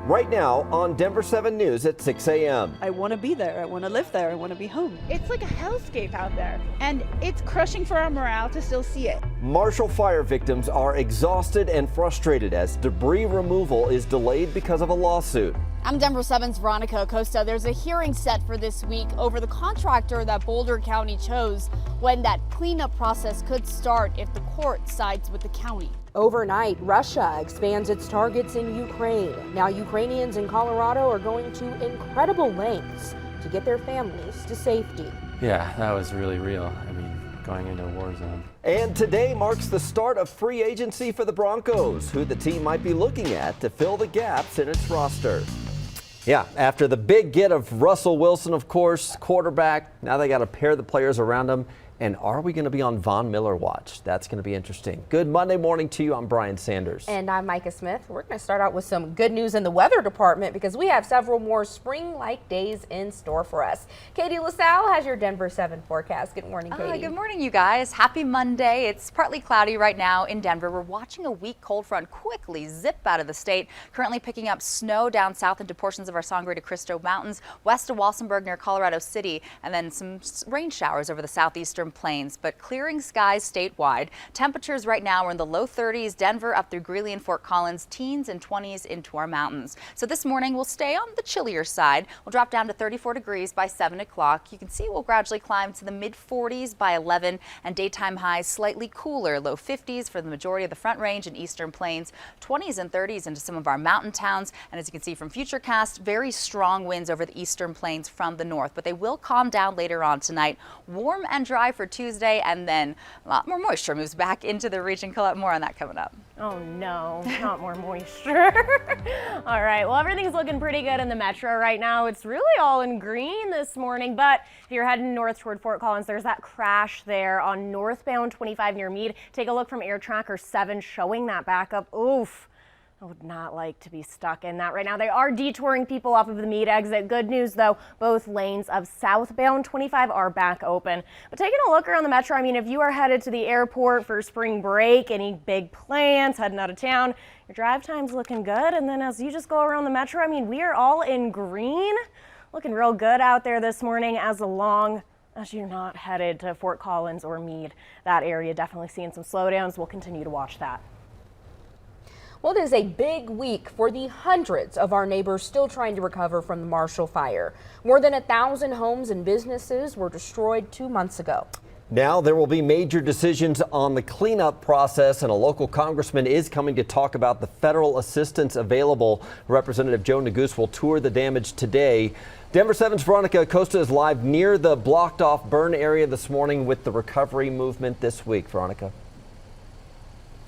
right now on Denver 7 News at 6 a.m. I want to be there. I want to live there. I want to be home. It's like a hellscape out there, and it's crushing for our morale to still see it. Marshall fire victims are exhausted and frustrated as debris removal is delayed because of a lawsuit. I'm Denver 7's Veronica ACOSTA. There's a hearing set for this week over the contractor that Boulder County chose, when that cleanup process could start if the court sides with the county. Overnight, Russia expands its targets in Ukraine. Now Ukrainians in Colorado are going to incredible lengths to get their families to safety. Yeah, that was really real. I mean, going into a war zone. And today marks the start of free agency for the Broncos, who the team might be looking at to fill the gaps in its roster. Yeah, after the big get of Russell Wilson, of course, quarterback, now they got to pair the players around him. And are we going to be on Von Miller watch? That's going to be interesting. Good Monday morning to you. I'm Brian Sanders. And I'm MICAH Smith. We're going to start out with some good news in the weather department because we have several more spring-like days in store for us. Katie LaSalle has your Denver 7 forecast. Good morning, Katie. Good morning, you guys. Happy Monday. It's partly cloudy right now in Denver. We're watching a weak cold front quickly zip out of the state, currently picking up snow down south into portions of our Sangre de Cristo Mountains, west of Walsenburg near Colorado City, and then some rain showers over the southeastern plains, but clearing skies statewide. Temperatures right now are in the low 30s, Denver up through Greeley and Fort Collins, teens and 20s into our mountains. So this morning we'll stay on the chillier side. We'll drop down to 34 degrees by 7 o'clock. You can see we'll gradually climb to the mid 40s by 11, and daytime highs slightly cooler, low 50s for the majority of the Front Range and Eastern Plains, 20s and 30s into some of our mountain towns. And as you can see from Futurecast, very strong winds over the Eastern Plains from the north, but they will calm down later on tonight. Warm and dry for Tuesday, and then a lot more moisture moves back into the region. More on that coming up. Oh no, not more moisture. All right, well, everything's looking pretty good in the metro right now. It's really all in green this morning, but if you're heading north toward Fort Collins, there's that crash there on northbound 25 near Meade. Take a look from Air Tracker 7 showing that backup. Oof. I would not like to be stuck in that right now. They are detouring people off of the Meade exit. Good news, though, both lanes of southbound 25 are back open. But taking a look around the metro, I mean, if you are headed to the airport for spring break, any big plans, heading out of town, your drive time's looking good. And then as you just go around the metro, I mean, we are all in green. Looking real good out there this morning as long as you're not headed to Fort Collins or Meade. That area definitely seeing some slowdowns. We'll continue to watch that. Well, it is a big week for the hundreds of our neighbors still trying to recover from the Marshall fire. More than 1,000 homes and businesses were destroyed 2 months ago. Now there will be major decisions on the cleanup process, and a local congressman is coming to talk about the federal assistance available. Representative Joe NEGUSE will tour the damage today. Denver 7's Veronica ACOSTA is live near the blocked off burn area this morning with the recovery movement this week. Veronica.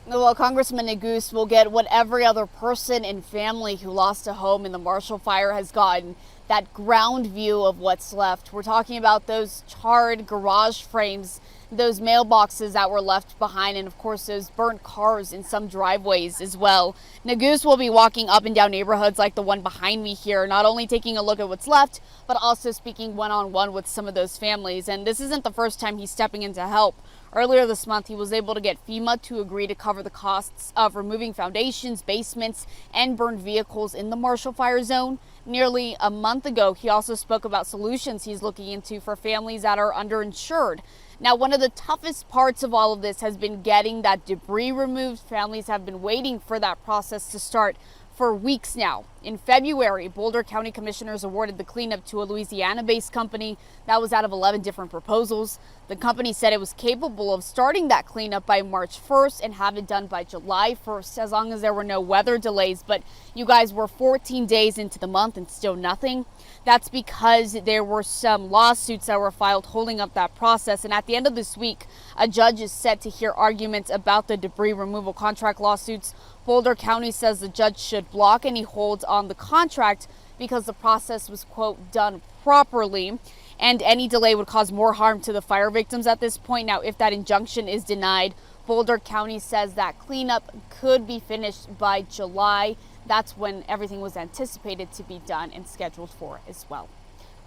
Well, Congressman NEGUSE will get what every other person and family who lost a home in the Marshall fire has gotten, that ground view of what's left. We're talking about those charred garage frames, those mailboxes that were left behind, and of course those burnt cars in some driveways as well. NEGUSE will be walking up and down neighborhoods like the one behind me here, not only taking a look at what's left, but also speaking one-on-one with some of those families. And this isn't the first time he's stepping in to help. Earlier this month, he was able to get FEMA to agree to cover the costs of removing foundations, basements, and burned vehicles in the Marshall fire zone. Nearly a month ago, he also spoke about solutions he's looking into for families that are underinsured. Now, one of the toughest parts of all of this has been getting that debris removed. Families have been waiting for that process to start for weeks now. In February, Boulder County commissioners awarded the cleanup to a Louisiana-based company that was out of 11 different proposals. The company said it was capable of starting that cleanup by March 1st and have it done by July 1st, as long as there were no weather delays. But you guys were 14 days into the month and still nothing. That's because there were some lawsuits that were filed holding up that process. And at the end of this week, a judge is set to hear arguments about the debris removal contract lawsuits. Boulder County says the judge should block any holds on the contract because the process was, quote, done properly, and any delay would cause more harm to the fire victims at this point. Now, if that injunction is denied, Boulder County says that cleanup could be finished by July. That's when everything was anticipated to be done and scheduled for as well.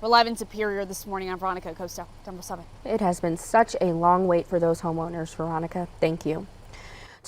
We're live in Superior this morning. I'm Veronica ACOSTA, Denver 7. It has been such a long wait for those homeowners, Veronica. Thank you.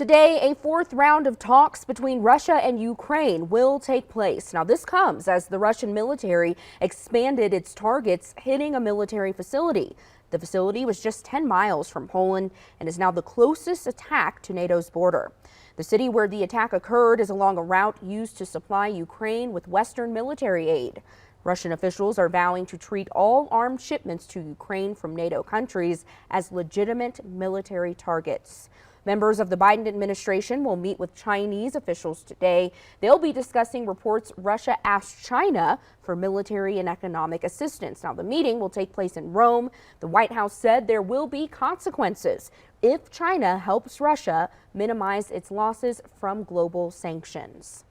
Today, a fourth round of talks between Russia and Ukraine will take place. Now, this comes as the Russian military expanded its targets, hitting a military facility. The facility was just 10 miles from Poland and is now the closest attack to NATO's border. The city where the attack occurred is along a route used to supply Ukraine with Western military aid. Russian officials are vowing to treat all armed shipments to Ukraine from NATO countries as legitimate military targets. Members of the Biden administration will meet with Chinese officials today. They'll be discussing reports Russia asked China for military and economic assistance. Now, the meeting will take place in Rome. The White House said there will be consequences if China helps Russia minimize its losses from global sanctions.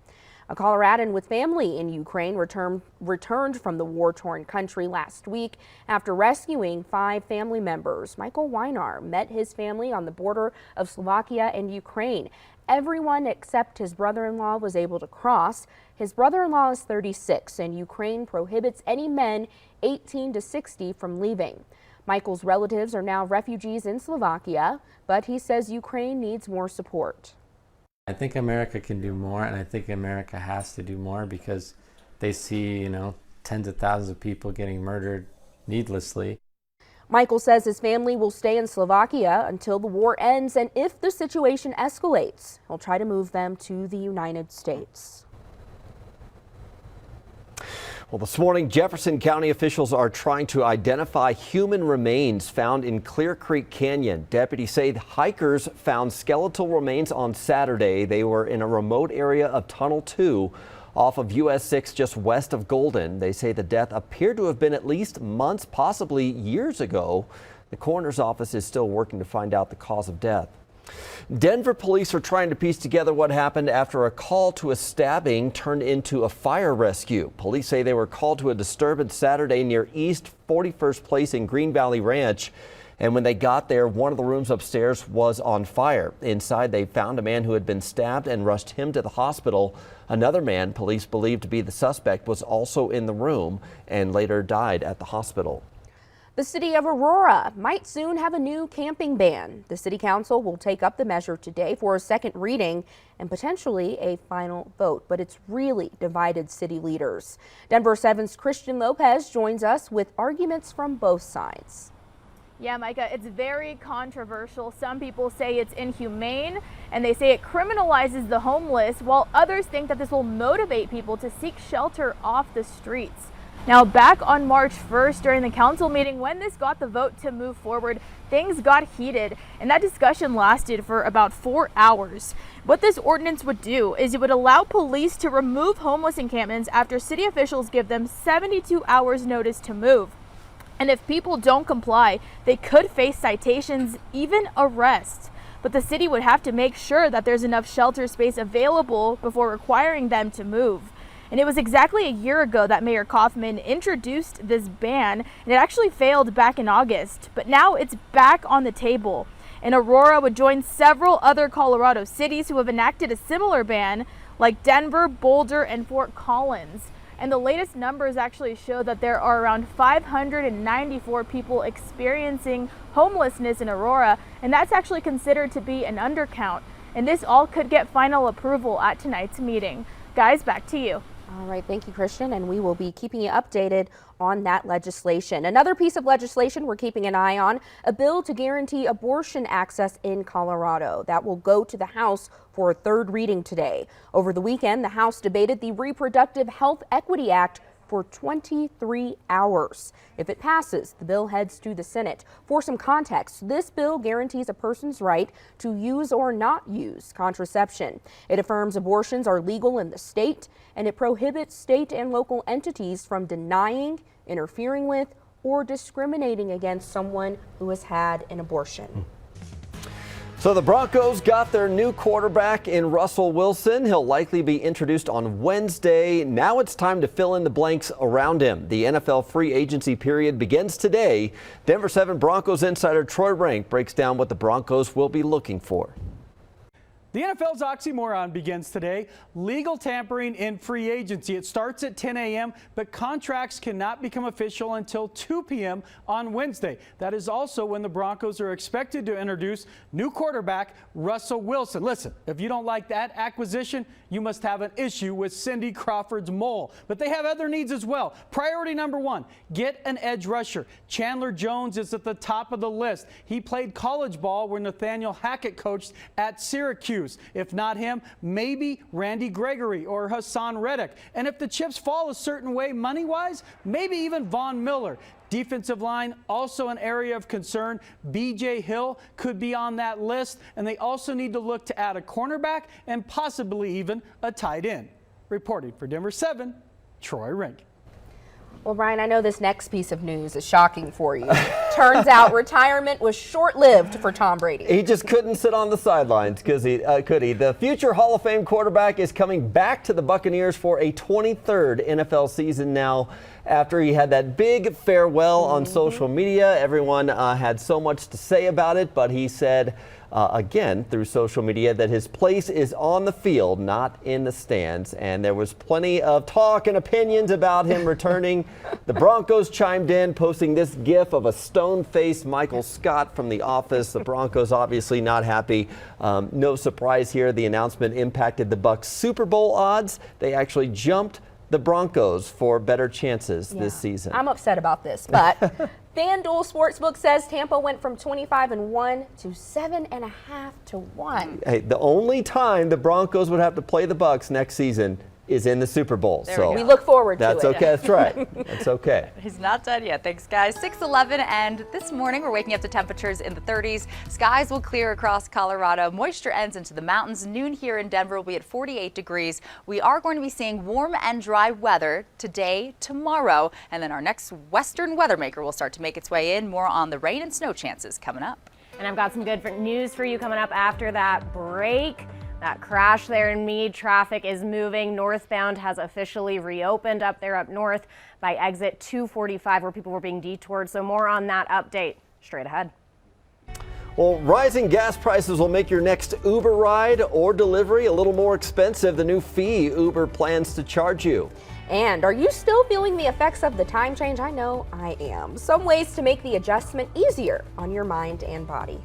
A Coloradan with family in Ukraine returned from the war-torn country last week after rescuing 5 family members. Michael Weinar met his family on the border of Slovakia and Ukraine. Everyone except his brother-in-law was able to cross. His brother-in-law is 36, and Ukraine prohibits any men 18 to 60 from leaving. Michael's relatives are now refugees in Slovakia, but he says Ukraine needs more support. I think America can do more, and I think America has to do more because they see, tens of thousands of people getting murdered needlessly. Michael says his family will stay in Slovakia until the war ends, and if the situation escalates, he'll try to move them to the United States. Well, this morning, Jefferson County officials are trying to identify human remains found in Clear Creek Canyon. Deputies say hikers found skeletal remains on Saturday. They were in a remote area of Tunnel 2 off of US 6 just west of Golden. They say the death appeared to have been at least months, possibly years ago. The coroner's office is still working to find out the cause of death. Denver police are trying to piece together what happened after a call to a stabbing turned into a fire rescue. Police say they were called to a disturbance Saturday near East 41st Place in Green Valley Ranch. And when they got there, one of the rooms upstairs was on fire. Inside, they found a man who had been stabbed and rushed him to the hospital. Another man, police believe to be the suspect, was also in the room and later died at the hospital. The city of Aurora might soon have a new camping ban. The city council will take up the measure today for a second reading and potentially a final vote, but it's really divided city leaders. Denver 7's Christian Lopez joins us with arguments from both sides. Yeah, Micah, it's very controversial. Some people say it's inhumane and they say it criminalizes the homeless, while others think that this will motivate people to seek shelter off the streets. Now, back on March 1st during the council meeting, when this got the vote to move forward, things got heated and that discussion lasted for about 4 hours. What this ordinance would do is it would allow police to remove homeless encampments after city officials give them 72 hours notice to move. And if people don't comply, they could face citations, even arrest. But the city would have to make sure that there's enough shelter space available before requiring them to move. And it was exactly a year ago that Mayor Kaufman introduced this ban, and it actually failed back in August. But now it's back on the table. And Aurora would join several other Colorado cities who have enacted a similar ban, like Denver, Boulder, and Fort Collins. And the latest numbers actually show that there are around 594 people experiencing homelessness in Aurora, and that's actually considered to be an undercount. And this all could get final approval at tonight's meeting. Guys, back to you. All right, thank you, Christian, and we will be keeping you updated on that legislation. Another piece of legislation we're keeping an eye on, a bill to guarantee abortion access in Colorado. That will go to the House for a third reading today. Over the weekend, the House debated the Reproductive Health Equity Act for 23 hours. If it passes, the bill heads to the Senate. For some context, this bill guarantees a person's right to use or not use contraception. It affirms abortions are legal in the state, and it prohibits state and local entities from denying, interfering with, or discriminating against someone who has had an abortion. So the Broncos got their new quarterback in Russell Wilson. He'll likely be introduced on Wednesday. Now it's time to fill in the blanks around him. The NFL free agency period begins today. Denver 7 Broncos insider Troy Rank breaks down what the Broncos will be looking for. The NFL's oxymoron begins today. Legal tampering in free agency. It starts at 10 a.m., but contracts cannot become official until 2 p.m. on Wednesday. That is also when the Broncos are expected to introduce new quarterback Russell Wilson. Listen, if you don't like that acquisition, you must have an issue with Cindy Crawford's mole. But they have other needs as well. Priority number one, get an edge rusher. Chandler Jones is at the top of the list. He played college ball where Nathaniel Hackett coached at Syracuse. If not him, maybe Randy Gregory or Hassan Reddick. And if the chips fall a certain way money-wise, maybe even Von Miller. Defensive line, also an area of concern. B.J. Hill could be on that list, and they also need to look to add a cornerback and possibly even a tight end. Reporting for Denver 7, Troy Rink. Well, Brian, I know this next piece of news is shocking for you. Turns out retirement was short-lived for Tom Brady. He just couldn't sit on the sidelines, could he? The future Hall of Fame quarterback is coming back to the Buccaneers for a 23rd NFL season now. After he had that big farewell on social media, everyone had so much to say about it, but he said again through social media that his place is on the field, not in the stands. And there was plenty of talk and opinions about him returning. The Broncos chimed in, posting this gif of a stone-faced Michael Scott from The Office. The Broncos obviously not happy. No surprise here, the announcement impacted the Bucs' Super Bowl odds. They actually jumped the Broncos for better chances this season. I'm upset about this, but FanDuel Sportsbook says Tampa went from 25-1 to 7.5-1. Hey, the only time the Broncos would have to play the Bucs next season is in the Super Bowl. So we look forward to it. That's okay. That's right. That's okay. He's not done yet. Thanks, guys. 6:11, and this morning we're waking up to temperatures in the 30s. Skies will clear across Colorado. Moisture ends into the mountains. Noon here in Denver will be at 48 degrees. We are going to be seeing warm and dry weather today, tomorrow, and then our next Western weather maker will start to make its way in. More on the rain and snow chances coming up. And I've got some good news for you coming up after that break. That crash there in Meade, traffic is moving. Northbound has officially reopened up there up north by exit 245 where people were being detoured. So more on that update straight ahead. Well, rising gas prices will make your next Uber ride or delivery a little more expensive. The new fee Uber plans to charge you. And are you still feeling the effects of the time change? I know I am. Some ways to make the adjustment easier on your mind and body.